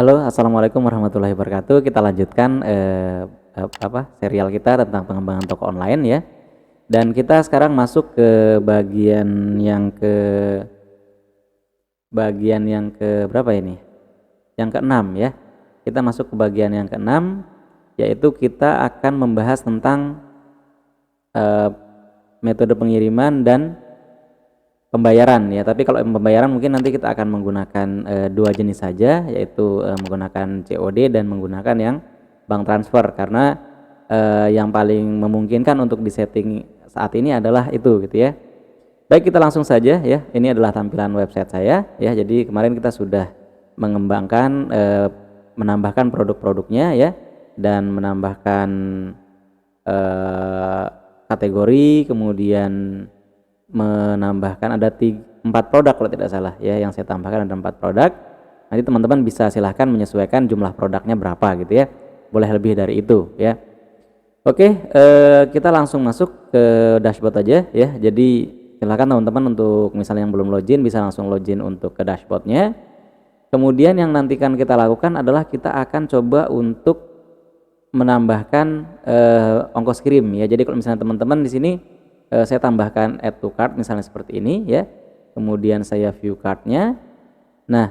Halo, assalamualaikum warahmatullahi wabarakatuh. Kita lanjutkan serial kita tentang pengembangan toko online ya. Dan kita sekarang masuk ke bagian yang ke berapa ini? Yang keenam ya. Kita masuk ke bagian yang keenam, yaitu kita akan membahas tentang eh, metode pengiriman dan pembayaran ya. Tapi kalau pembayaran mungkin nanti kita akan menggunakan dua jenis saja, yaitu menggunakan COD dan menggunakan yang bank transfer, karena yang paling memungkinkan untuk disetting saat ini adalah itu gitu ya. Baik, kita langsung saja ya. Ini adalah tampilan website saya ya. Jadi kemarin kita sudah mengembangkan menambahkan produk-produknya ya, dan menambahkan kategori, kemudian menambahkan ada 4 produk kalau tidak salah ya, yang saya tambahkan ada 4 produk. Nanti teman-teman bisa silahkan menyesuaikan jumlah produknya berapa gitu ya, boleh lebih dari itu ya. Oke, kita langsung masuk ke dashboard aja ya. Jadi silahkan teman-teman untuk misalnya yang belum login bisa langsung login untuk ke dashboardnya. Kemudian yang nantikan kita lakukan adalah kita akan coba untuk menambahkan ongkos kirim ya. Jadi kalau misalnya teman-teman di sini saya tambahkan add to cart misalnya seperti ini ya, kemudian saya view cardnya. Nah,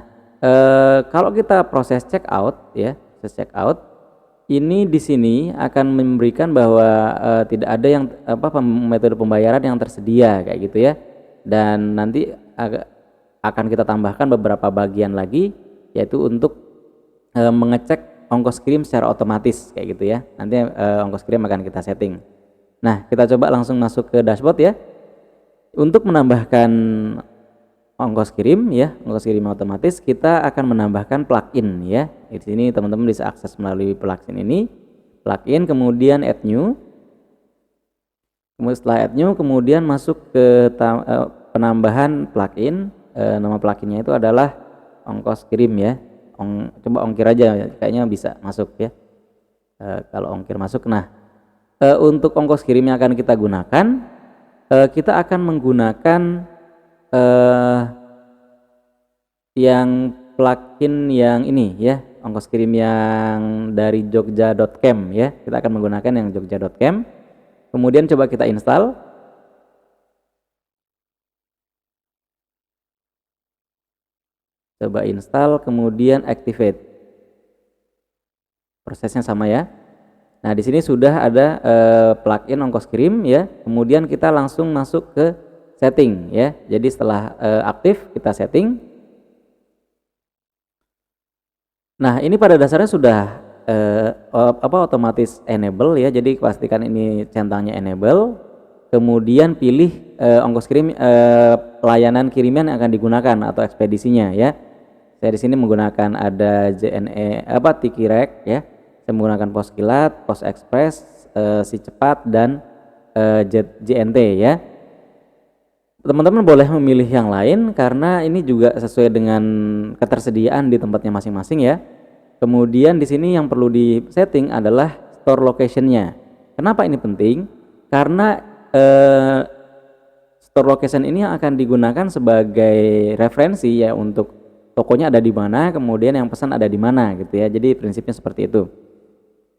kalau kita proses checkout ya, proses checkout ini di sini akan memberikan bahwa tidak ada yang metode pembayaran yang tersedia kayak gitu ya, dan nanti akan kita tambahkan beberapa bagian lagi, yaitu untuk mengecek ongkos kirim secara otomatis kayak gitu ya. Nanti ongkos kirim akan kita setting. Nah, kita coba langsung masuk ke dashboard ya. Untuk menambahkan ongkos kirim ya, ongkos kirim otomatis, kita akan menambahkan plugin ya. Di sini teman-teman bisa akses melalui plugin ini. Plugin, kemudian add new. Kemudian setelah add new, kemudian masuk ke penambahan plugin. Nama pluginnya itu adalah ongkos kirim ya. Coba ongkir aja, kayaknya bisa masuk ya. Kalau ongkir masuk, nah. Untuk ongkos kirim yang akan kita gunakan, kita akan menggunakan yang plugin yang ini ya, ongkos kirim yang dari jogja.cam ya. Kita akan menggunakan yang jogja.cam. Kemudian coba kita install. Coba install, kemudian activate. Prosesnya sama ya. Nah, di sini sudah ada plugin ongkos kirim ya. Kemudian kita langsung masuk ke setting ya. Jadi setelah aktif kita setting. Nah, ini pada dasarnya sudah otomatis enable ya. Jadi pastikan ini centangnya enable. Kemudian pilih ongkos kirim layanan kiriman yang akan digunakan atau ekspedisinya ya. Saya di sini menggunakan ada JNE Tikirek ya. Saya menggunakan Pos Kilat, Pos Express, Si Cepat, dan JNT ya. Teman-teman boleh memilih yang lain karena ini juga sesuai dengan ketersediaan di tempatnya masing-masing ya. Kemudian di sini yang perlu di setting adalah store location-nya. Kenapa ini penting? Karena store location ini yang akan digunakan sebagai referensi ya, untuk tokonya ada di mana, kemudian yang pesan ada di mana gitu ya. Jadi prinsipnya seperti itu.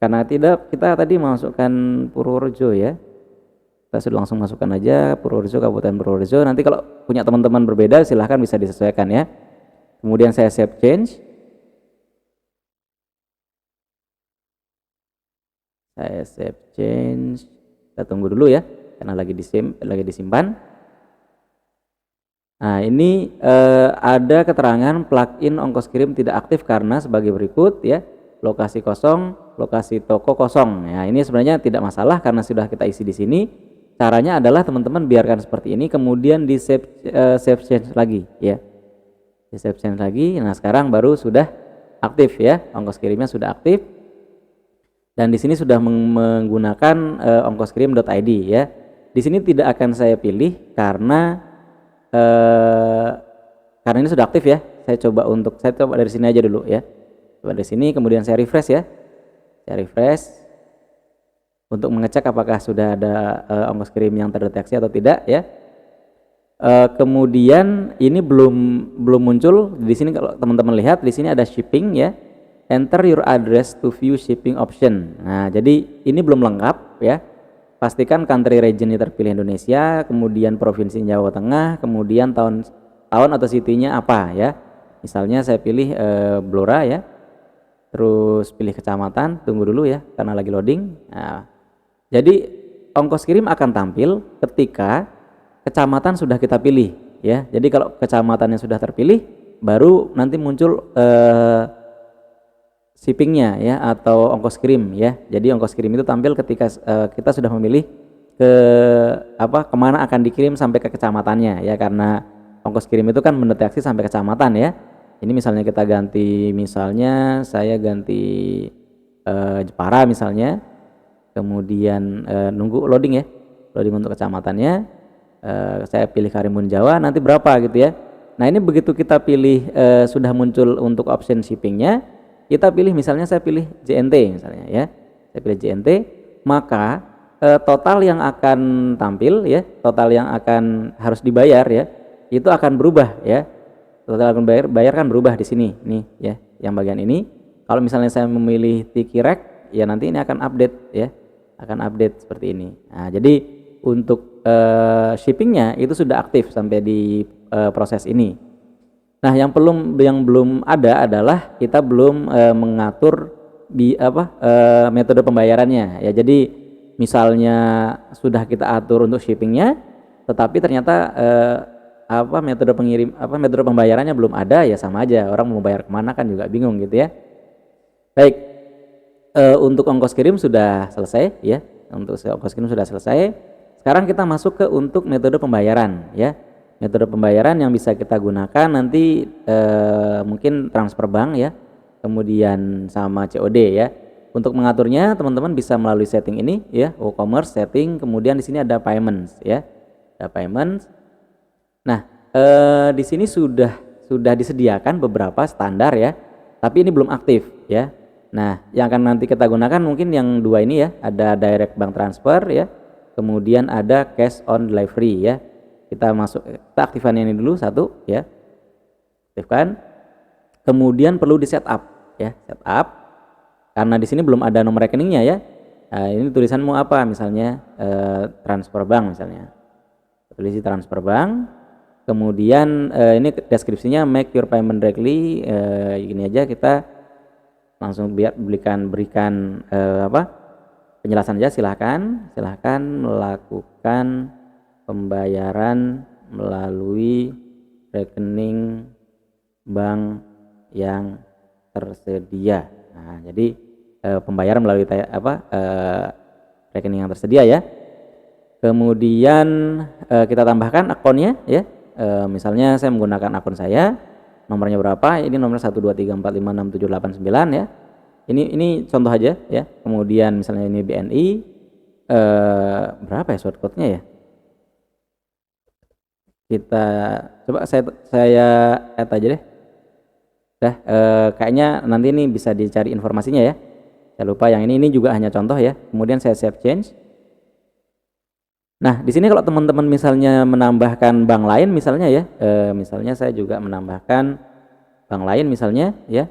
Karena tidak, kita tadi masukkan Purworejo ya. Kita sudah langsung masukkan aja Purworejo, Kabupaten Purworejo. Nanti kalau punya teman-teman berbeda silahkan bisa disesuaikan ya. Kemudian saya save change. Saya save change. Kita tunggu dulu ya, karena lagi disimpan. Nah, ini ada keterangan plugin ongkos kirim tidak aktif karena sebagai berikut ya. Lokasi kosong, lokasi toko kosong. Ya, ini sebenarnya tidak masalah karena sudah kita isi di sini. Caranya adalah teman-teman biarkan seperti ini, kemudian di save change lagi ya. Di save change lagi. Nah, sekarang baru sudah aktif ya. Ongkos kirimnya sudah aktif. Dan di sini sudah menggunakan ongkoskirim.id ya. Di sini tidak akan saya pilih karena ini sudah aktif ya. Saya coba dari sini aja dulu ya. Coba dari sini, kemudian saya refresh ya. Saya refresh untuk mengecek apakah sudah ada ongkos kirim yang terdeteksi atau tidak ya. Kemudian ini belum muncul di sini. Kalau teman-teman lihat di sini ada shipping ya. enter your address to view shipping option. Nah, jadi ini belum lengkap ya. Pastikan country region terpilih Indonesia, kemudian provinsi Jawa Tengah, kemudian tahun atau city-nya apa ya. Misalnya saya pilih Blora ya. Terus pilih kecamatan, tunggu dulu ya karena lagi loading. Nah, jadi ongkos kirim akan tampil ketika kecamatan sudah kita pilih ya. Jadi kalau kecamatannya sudah terpilih, baru nanti muncul shippingnya ya atau ongkos kirim ya. Jadi ongkos kirim itu tampil ketika kita sudah memilih kemana akan dikirim sampai ke kecamatannya ya, karena ongkos kirim itu kan mendeteksi sampai kecamatan ya. Ini misalnya kita ganti, misalnya saya ganti Jepara misalnya, kemudian nunggu loading ya, loading untuk kecamatannya, saya pilih Karimun Jawa, nanti berapa gitu ya. Nah ini begitu kita pilih sudah muncul untuk option shippingnya, kita pilih misalnya saya pilih JNT misalnya ya, saya pilih JNT, maka total yang akan tampil ya, total yang akan harus dibayar ya, itu akan berubah ya. Total akan bayar kan berubah di sini nih ya, yang bagian ini. Kalau misalnya saya memilih Tikirek ya, nanti ini akan update ya, akan update seperti ini. Nah jadi untuk shippingnya itu sudah aktif sampai di proses ini. Nah yang belum ada adalah kita belum mengatur metode pembayarannya ya. Jadi misalnya sudah kita atur untuk shippingnya, tetapi ternyata metode pembayarannya belum ada, ya sama aja, orang mau bayar kemana kan juga bingung gitu ya. Baik, untuk ongkos kirim sudah selesai ya, untuk ongkos kirim sudah selesai. Sekarang kita masuk ke untuk metode pembayaran ya. Metode pembayaran yang bisa kita gunakan nanti mungkin transfer bank ya, kemudian sama COD ya. Untuk mengaturnya teman-teman bisa melalui setting ini ya, WooCommerce setting, kemudian di sini ada payments ya, ada payments. Nah, di sini sudah disediakan beberapa standar ya, tapi ini belum aktif ya. Nah, yang akan nanti kita gunakan mungkin yang dua ini ya, ada direct bank transfer ya, kemudian ada cash on delivery ya. Kita aktifkan ini dulu satu ya, aktifkan. Kemudian perlu di setup ya, setup. Karena di sini belum ada nomor rekeningnya ya. Nah, ini tulisanmu apa? Misalnya transfer bank misalnya. Tulis di transfer bank. Kemudian ini deskripsinya make your payment directly, gini aja, kita langsung berikan penjelasan aja. Silahkan melakukan pembayaran melalui rekening bank yang tersedia. Nah, jadi pembayaran melalui rekening yang tersedia ya. Kemudian kita tambahkan akunnya ya. Misalnya saya menggunakan akun saya, nomornya berapa? Ini nomor 123456789 ya. Ini contoh aja ya. Kemudian misalnya ini BNI, berapa ya shortcode-nya ya? Kita coba saya add aja deh. Kayaknya nanti ini bisa dicari informasinya ya. Saya lupa, yang ini juga hanya contoh ya. Kemudian saya save change. Nah, di sini kalau teman-teman misalnya menambahkan bank lain misalnya ya, misalnya saya juga menambahkan bank lain misalnya ya,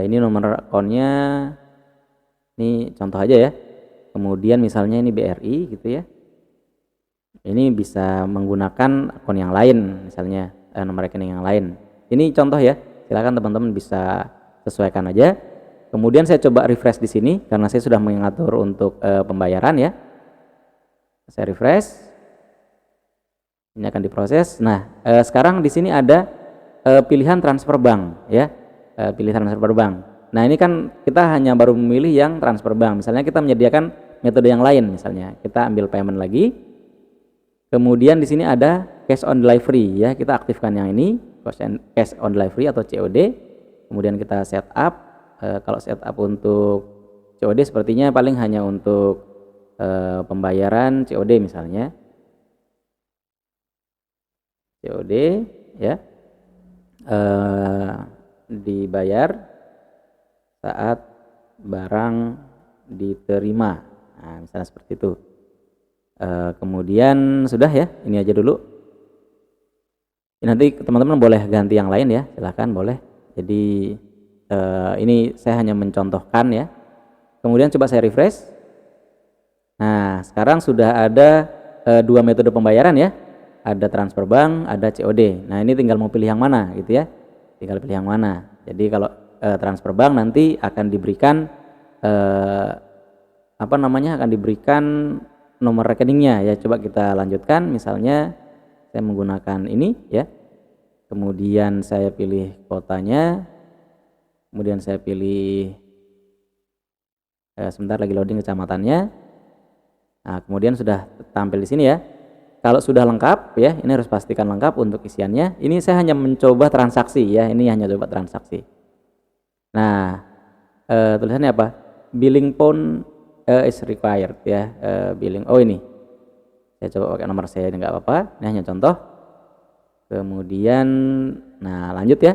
ini nomor akunnya, ini contoh aja ya. Kemudian misalnya ini BRI gitu ya, ini bisa menggunakan akun yang lain misalnya, nomor rekening yang lain. Ini contoh ya, silakan teman-teman bisa sesuaikan aja. Kemudian saya coba refresh di sini karena saya sudah mengatur untuk pembayaran ya. Saya refresh, ini akan diproses. Nah, sekarang di sini ada pilihan transfer bank ya, pilih transfer bank. Nah, ini kan kita hanya baru memilih yang transfer bank. Misalnya kita menyediakan metode yang lain, misalnya kita ambil payment lagi. Kemudian di sini ada cash on delivery ya, kita aktifkan yang ini, cash on delivery atau COD. Kemudian kita setup. Kalau setup untuk COD sepertinya paling hanya untuk pembayaran COD misalnya, COD ya, dibayar saat barang diterima. Nah, misalnya seperti itu. Kemudian sudah ya, ini aja dulu. Nanti teman-teman boleh ganti yang lain ya, silahkan boleh. Jadi ini saya hanya mencontohkan ya. Kemudian coba saya refresh. Nah, sekarang sudah ada dua metode pembayaran ya. Ada transfer bank, ada COD. Nah, ini tinggal mau pilih yang mana gitu ya. Tinggal pilih yang mana. Jadi kalau transfer bank nanti akan diberikan akan diberikan nomor rekeningnya ya. Coba kita lanjutkan, misalnya saya menggunakan ini ya. Kemudian saya pilih kotanya. Kemudian saya pilih sebentar lagi loading kecamatannya. Nah, kemudian sudah tampil di sini ya. Kalau sudah lengkap ya, ini harus pastikan lengkap untuk isiannya. Ini saya hanya mencoba transaksi ya, ini hanya coba transaksi. Nah, tulisannya apa? Billing phone is required ya. Billing, oh ini. Saya coba pakai nomor saya, nggak apa-apa. Ini hanya contoh. Kemudian, nah lanjut ya.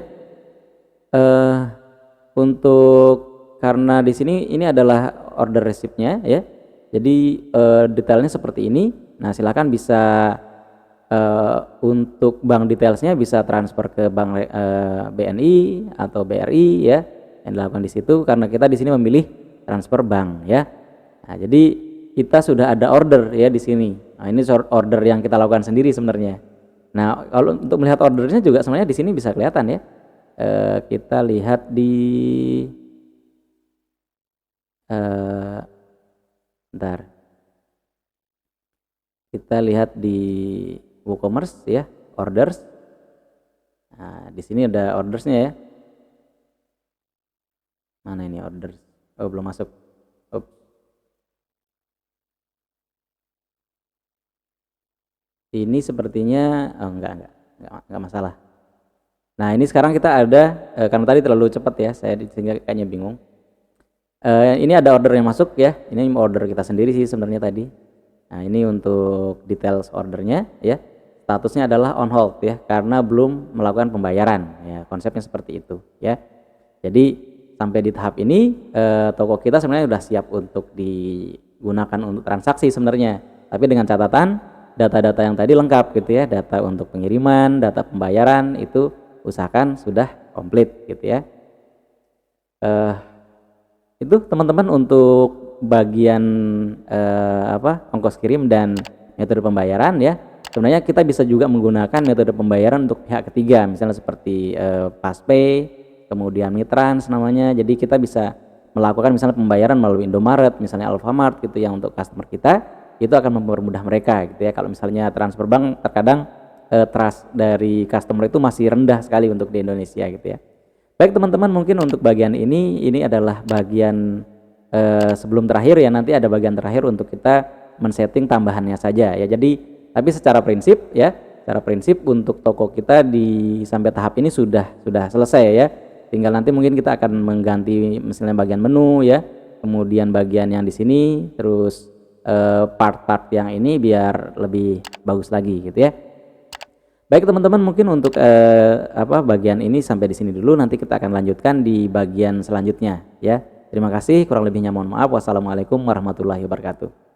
Untuk karena di sini ini adalah order receipt-nya ya. Jadi detailnya seperti ini. Nah, silakan bisa untuk bank detailsnya bisa transfer ke bank BNI atau BRI ya, yang dilakukan di situ karena kita di sini memilih transfer bank ya. Nah, jadi kita sudah ada order ya di sini. Nah, ini order yang kita lakukan sendiri sebenarnya. Nah, kalau untuk melihat ordernya juga sebenarnya di sini bisa kelihatan ya. Kita lihat di bentar. Kita lihat di WooCommerce ya, orders. Nah, di sini ada ordersnya ya. Mana ini orders? Oh, belum masuk. Ini sepertinya enggak masalah. Nah, ini sekarang kita ada karena tadi terlalu cepat ya, saya sehingga kayaknya bingung. Ini ada order yang masuk ya. Ini order kita sendiri sih sebenarnya tadi. Nah, ini untuk details ordernya ya. Statusnya adalah on hold ya, karena belum melakukan pembayaran ya. Konsepnya seperti itu ya. Jadi sampai di tahap ini toko kita sebenarnya sudah siap untuk digunakan untuk transaksi sebenarnya. Tapi dengan catatan data-data yang tadi lengkap gitu ya. Data untuk pengiriman, data pembayaran itu usahakan sudah komplit gitu ya. Itu teman-teman untuk bagian ongkos kirim dan metode pembayaran ya. Sebenarnya kita bisa juga menggunakan metode pembayaran untuk pihak ketiga, misalnya seperti Fastpay, kemudian Mitrans namanya. Jadi kita bisa melakukan misalnya pembayaran melalui Indomaret, misalnya Alfamart gitu ya, untuk customer kita. Itu akan mempermudah mereka gitu ya. Kalau misalnya transfer bank terkadang trust dari customer itu masih rendah sekali untuk di Indonesia gitu ya. Baik teman-teman, mungkin untuk bagian ini adalah bagian sebelum terakhir ya. Nanti ada bagian terakhir untuk kita men-setting tambahannya saja ya. Jadi tapi secara prinsip ya, secara prinsip untuk toko kita di sampai tahap ini sudah selesai ya. Tinggal nanti mungkin kita akan mengganti misalnya bagian menu ya, kemudian bagian yang di sini, terus part-part yang ini biar lebih bagus lagi gitu ya. Baik teman-teman, mungkin untuk bagian ini sampai di sini dulu. Nanti kita akan lanjutkan di bagian selanjutnya ya. Terima kasih, kurang lebihnya mohon maaf. Wassalamualaikum warahmatullahi wabarakatuh.